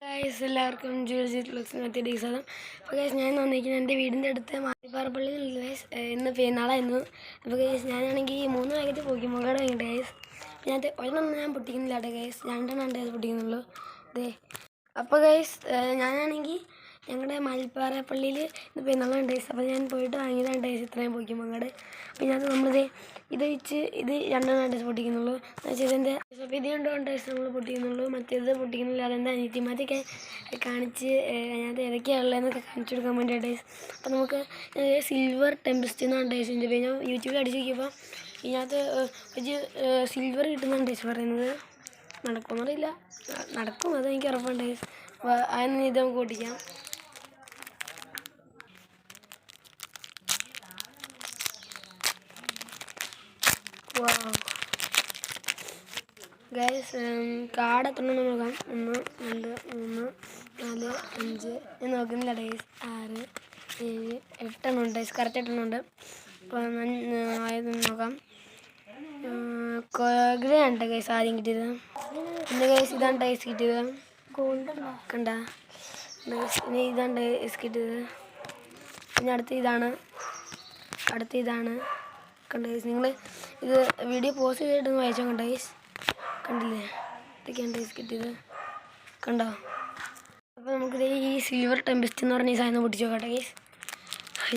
Guys എല്ലാവർക്കും ജൂൽജിറ്റ് ലുക്സിനകത്ത് ഡീസാണ്. അപ്പോൾ guys ഞാൻ വന്നിരിക്കുന്നത് എൻ്റെ വീടിൻ്റെ അടുത്ത് മാലിപ്പാറപ്പള്ളിയിൽ ഗൈസ് ഇന്ന് നാളായിരുന്നു. അപ്പോൾ ഗൈസ് ഞാനാണെങ്കിൽ 3 പാക്കറ്റ് പോക്കിമോൻ വാങ്ങിയിട്ട് ഗൈസ് ഞാൻ ഒരെണ്ണം ഞാൻ പൊട്ടിക്കുന്നില്ല കേട്ടോ ഗൈസ്, 2 പൊട്ടിക്കുന്നുള്ളൂ അതെ. അപ്പോൾ ഗൈസ് ഞാനാണെങ്കിൽ ഞങ്ങളുടെ മാലിപ്പാറപ്പള്ളിയിൽ ഇന്ന് പെരുന്നാളുണ്ട് ഗൈസ്. അപ്പോൾ ഞാൻ പോയിട്ട് വാങ്ങിയതാണ് ഗൈസ് ഇത്രയും പോക്കിമോൻ. അപ്പോൾ ഇതിനകത്ത് നമ്മളിത് ഇത് വെച്ച് ഇത് 2 പൊട്ടിക്കുന്നുള്ളൂ എന്നുവെച്ചാൽ ഇതിൻ്റെ അപ്പോൾ ഇത് 2 നമ്മൾ പൊട്ടിക്കുന്നുള്ളൂ, മറ്റേത് പൊട്ടിക്കുന്നില്ല. അതെൻ്റെ അനിയത്തിമാരൊക്കെ കാണിച്ച് അതിനകത്ത് ഏതൊക്കെയാണുള്ളതെന്നൊക്കെ കാണിച്ചു കൊടുക്കാൻ വേണ്ടിയിട്ട് ഗൈസ്. അപ്പോൾ നമുക്ക് സിൽവർ ടെമ്പസ്റ്റ് എന്നാണ് ഗൈസ് ഇതിൻ്റെ പേര്. ഞാൻ യൂട്യൂബിൽ അടിച്ച് നോക്കിയപ്പോൾ ഇതിനകത്ത് ഒരു സിൽവർ കിട്ടുന്നതാണ് ഗൈസ് പറയുന്നത്. നടക്കുമെന്നറിയില്ല, നടക്കും അതെനിക്ക് ഉറപ്പുണ്ട് ഗൈസ്. അതിന് ഇത് നമുക്ക് പൊട്ടിക്കാം. ഗൈസ് കാർഡ് എത്ര നോക്കാം. 1 2 3 4 5 ഞാൻ നോക്കുന്നില്ല ഗൈസ്. 6 7 8 ഉണ്ട് ഗൈസ്, കറക്റ്റ് 8 ഉണ്ട്. അപ്പോൾ ആയത് നോക്കാം. ഗ്രേ ആണ് ഗൈസ് ആദ്യം കിട്ടിയത്. പിന്നെ ഗൈസ് ഇതാണ് ഗൈസ് കിട്ടിയത്, കണ്ട ഗൈസ്. ഇനി ഇതാണ് ഗൈസ് കിട്ടിയത്. പിന്നെ അടുത്ത ഇതാണ് കണ്ട ഗൈസ്. നിങ്ങൾ ഇത് വീഡിയോ പോസ്റ്റ് ചെയ്തിട്ടൊന്ന് വായിച്ചാൽ കണ്ട ഗൈസ്, കണ്ടില്ലേ ഇതൊക്കെയാണ് ഗൈസ് കിട്ടിയത്, കണ്ടോ. അപ്പോൾ നമുക്കിത് ഈ സിൽവർ ടെമ്പസ്റ്റ് എന്ന് പറഞ്ഞ ഈ സാധനം പൊട്ടിച്ച് നോക്കട്ടെ ഗൈസ്.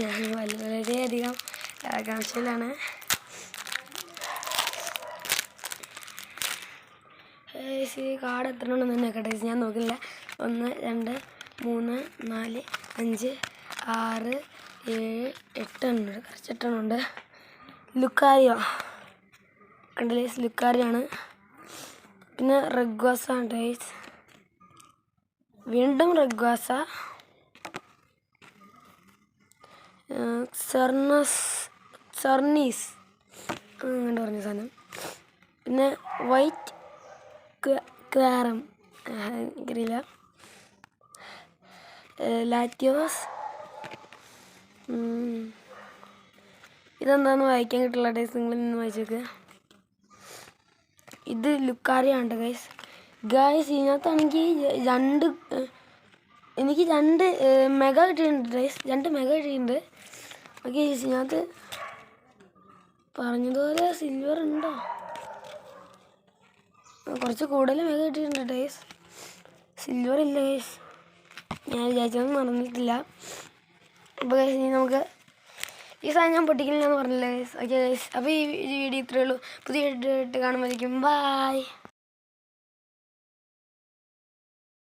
ഞാൻ വളരെയധികം ആകാംക്ഷയിലാണ്. ഈ കാർഡ് എത്ര ഉണ്ടെന്ന് നോക്കട്ടെ ഗൈസ്, ഞാൻ നോക്കില്ല. 1 2 3 4 5 6 7 8 ഉണ്ട്, കുറച്ച് 8 ഉണ്ട്. ലുക്കാരിയോ കണ്ടില്ലേ ഗൈസ്, ലുക്കാരിയാണ്. പിന്നെ റെഗ്വാസ ഉണ്ട് ഗൈസ്, വീണ്ടും റെഗ്വാസ, സർണീസ് അങ്ങനെ പറഞ്ഞ സാധനം. പിന്നെ വൈറ്റ് ക്വാറം എനിക്കറിയില്ല. ലാറ്റിയോസ് ഇതെന്താണെന്ന് വായിക്കാൻ കിട്ടില്ല ഗൈസ്, നിങ്ങൾ നിന്ന് വായിച്ചേക്ക്. ഇത് ലുക്കാരിയാണ് ഗൈസ്. ഇതിനകത്താണെങ്കിൽ എനിക്ക് 2 മെഗാ കിട്ടിയിട്ടുണ്ട് ഗൈസ്, 2 മെഗാ കിട്ടിയിട്ടുണ്ട്. ഓക്കെ ഗൈസ്, ഇതിനകത്ത് പറഞ്ഞതുപോലെ സിൽവർ ഉണ്ടോ, കുറച്ച് കൂടുതൽ മെഗാ കിട്ടിയിട്ടുണ്ട് ഗൈസ്. സിൽവർ ഇല്ല ഗൈസ്, ഞാൻ വിചാരിച്ചതൊന്നും മറന്നിട്ടില്ല. അപ്പോൾ ഗൈസ് ഇനി നമുക്ക് ഈ സാധനം ഞാൻ പൊട്ടിക്കില്ലെന്ന് പറഞ്ഞില്ല ഗൈസ്. ഓക്കെ ഗൈസ്, അപ്പോൾ ഈ വീഡിയോ ഇത്രയേ ഉള്ളൂ. പുതിയ വീഡിയോ ആയിട്ട് കാണുമ്പോഴേക്കും ബൈ.